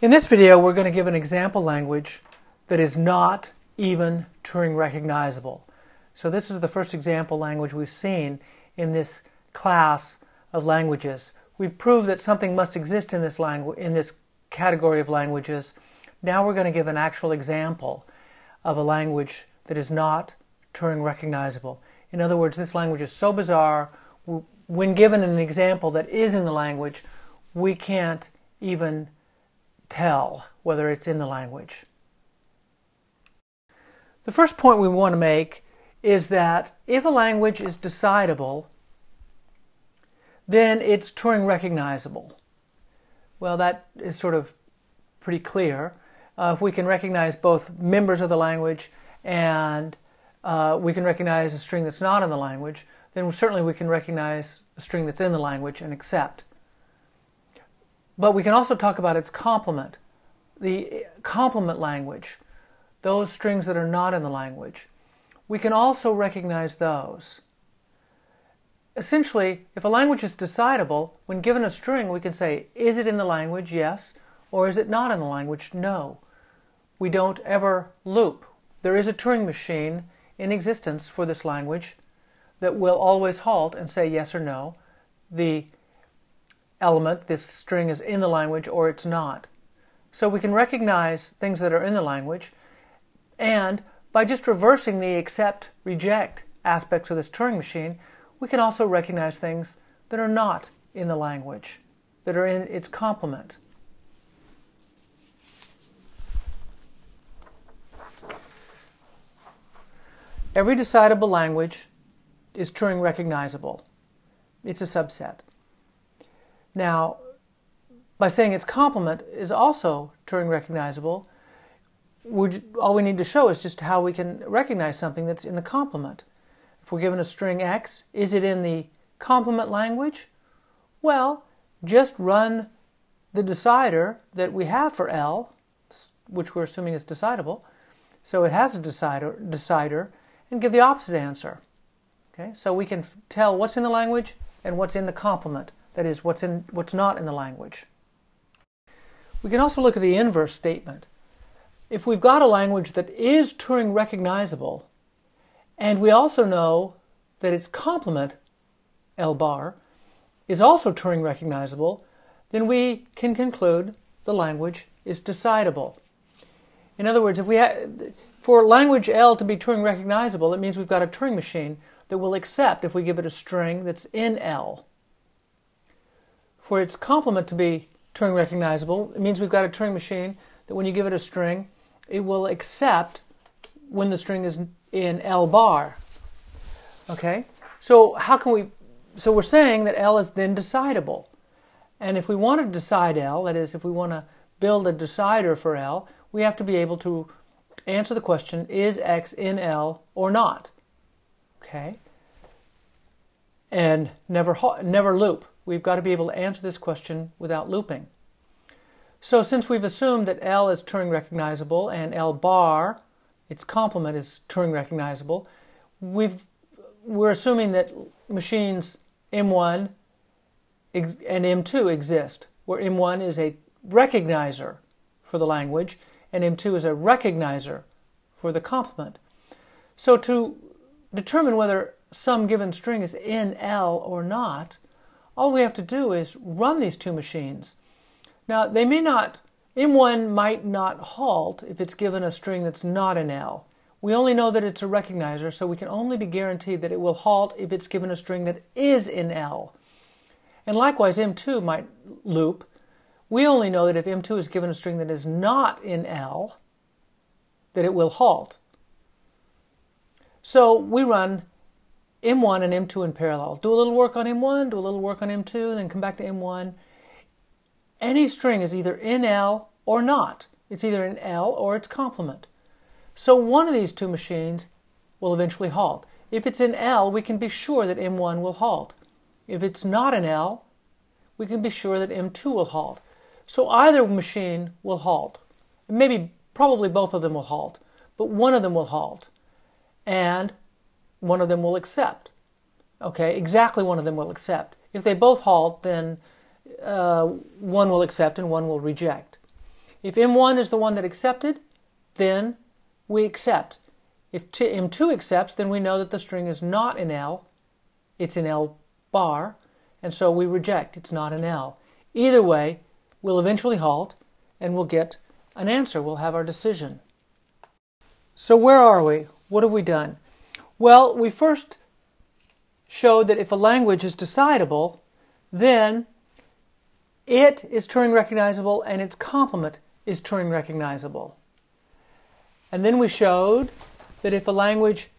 In this video, we're going to give an example language that is not even Turing recognizable. So this is the first example language we've seen in this class of languages. We've proved that something must exist in this category of languages. Now we're going to give an actual example of a language that is not Turing recognizable. In other words, this language is so bizarre, when given an example that is in the language, we can't even tell whether it's in the language. The first point we want to make is that if a language is decidable, then it's Turing recognizable. Well, that is sort of pretty clear. If we can recognize both members of the language and we can recognize a string that's not in the language, then certainly we can recognize a string that's in the language and accept. But we can also talk about its complement, the complement language, those strings that are not in the language. We can also recognize those. Essentially, if a language is decidable, when given a string, we can say, is it in the language? Yes. Or is it not in the language? No. We don't ever loop. There is a Turing machine in existence for this language that will always halt and say yes or no. The element, this string, is in the language or it's not. So we can recognize things that are in the language, and by just reversing the accept-reject aspects of this Turing machine, we can also recognize things that are not in the language, that are in its complement. Every decidable language is Turing recognizable. It's a subset. Now, by saying its complement is also Turing recognizable, all we need to show is just how we can recognize something that's in the complement. If we're given a string x, is it in the complement language? Well, just run the decider that we have for L, which we're assuming is decidable. So it has a decider, and give the opposite answer. Okay? So we can tell what's in the language and what's in the complement. That is, what's not in the language. We can also look at the inverse statement. If we've got a language that is Turing recognizable, and we also know that its complement, L bar, is also Turing recognizable, then we can conclude the language is decidable. In other words, for language L to be Turing recognizable, it means we've got a Turing machine that will accept if we give it a string that's in L. For its complement to be Turing recognizable, it means we've got a Turing machine that when you give it a string, it will accept when the string is in L bar. Okay? So we're saying that L is then decidable. And if we want to decide L, that is, if we want to build a decider for L, we have to be able to answer the question, is X in L or not? Okay? And never loop. We've got to be able to answer this question without looping. So since we've assumed that L is Turing recognizable and L bar, its complement, is Turing recognizable, we're assuming that machines M1 and M2 exist, where M1 is a recognizer for the language and M2 is a recognizer for the complement. So to determine whether some given string is in L or not, all we have to do is run these two machines. Now, M1 might not halt if it's given a string that's not in L. We only know that it's a recognizer, so we can only be guaranteed that it will halt if it's given a string that is in L. And likewise, M2 might loop. We only know that if M2 is given a string that is not in L, that it will halt. So we run M1 and M2 in parallel. Do a little work on M1, do a little work on M2, then come back to M1. Any string is either in L or not. It's either in L or its complement. So one of these two machines will eventually halt. If it's in L, we can be sure that M1 will halt. If it's not in L, we can be sure that M2 will halt. So either machine will halt. Probably both of them will halt, but one of them will halt. And one of them will accept. Okay, exactly one of them will accept. If they both halt, then one will accept and one will reject. If M1 is the one that accepted, then we accept. If M2 accepts, then we know that the string is not in L, it's in L bar, and so we reject, it's not in L. Either way, we'll eventually halt and we'll get an answer, we'll have our decision. So where are we? What have we done? Well, we first showed that if a language is decidable, then it is Turing recognizable and its complement is Turing recognizable. And then we showed that if a language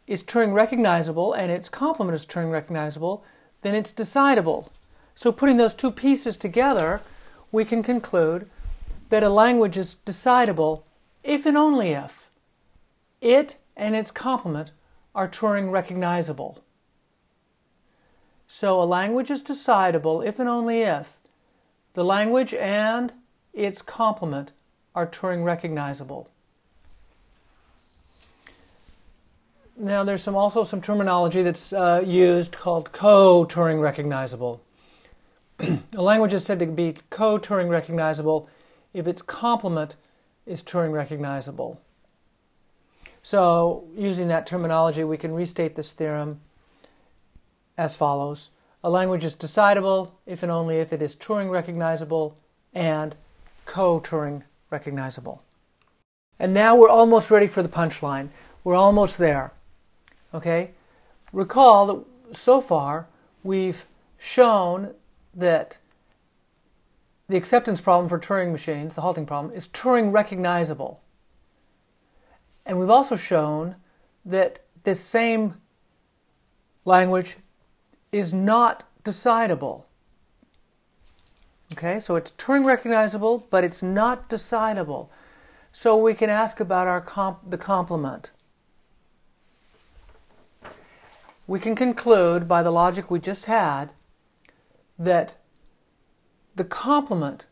is Turing recognizable and its complement is Turing recognizable, then it's decidable. So putting those two pieces together, we can conclude that a language is decidable if and only if it and its complement are Turing recognizable. So a language is decidable if and only if the language and its complement are Turing recognizable. Now there's also some terminology that's used called co-Turing recognizable. A language is said to be co-Turing recognizable if its complement is Turing recognizable. So using that terminology, we can restate this theorem as follows. A language is decidable if and only if it is Turing recognizable and co-Turing recognizable. And now we're almost ready for the punchline. We're almost there. Okay? Recall that so far we've shown that the acceptance problem for Turing machines, the halting problem, is Turing recognizable. And we've also shown that this same language is not decidable. Okay, so it's Turing recognizable, but it's not decidable. So we can ask about the complement. We can conclude by the logic we just had that the complement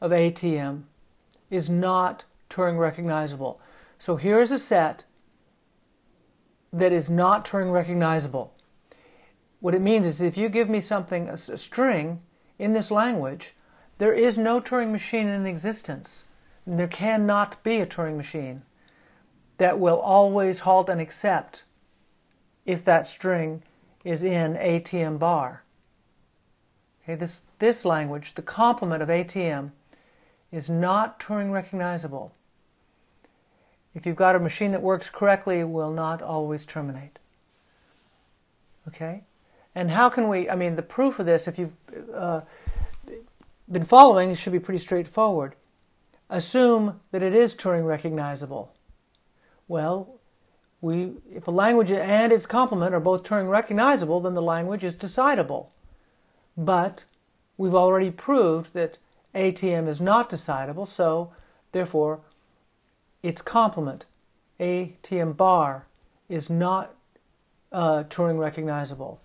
of ATM is not Turing recognizable. So here is a set that is not Turing recognizable. What it means is if you give me something, a string in this language, there is no Turing machine in existence. And there cannot be a Turing machine that will always halt and accept if that string is in ATM bar. Okay, this language, the complement of ATM, is not Turing recognizable. If you've got a machine that works correctly, it will not always terminate. Okay? And how can we, the proof of this, if you've been following, it should be pretty straightforward. Assume that it is Turing recognizable. Well, if a language and its complement are both Turing recognizable, then the language is decidable. But we've already proved that ATM is not decidable, so therefore its complement, ATM bar, is not Turing recognizable.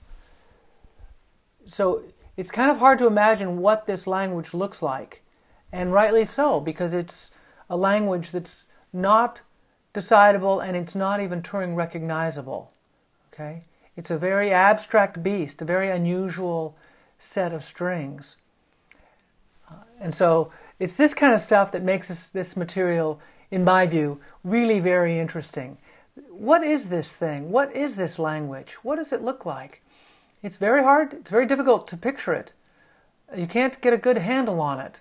So it's kind of hard to imagine what this language looks like, and rightly so, because it's a language that's not decidable and it's not even Turing recognizable. Okay? It's a very abstract beast, a very unusual set of strings. And so it's this kind of stuff that makes this material, in my view, really very interesting. What is this thing? What is this language? What does it look like? It's very hard, it's very difficult to picture it. You can't get a good handle on it.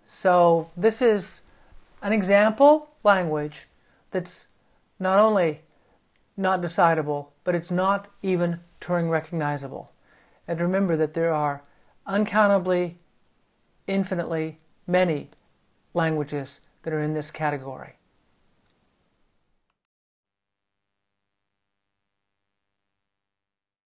So this is an example language that's not only not decidable, but it's not even Turing recognizable. And remember that there are uncountably, infinitely many languages that are in this category.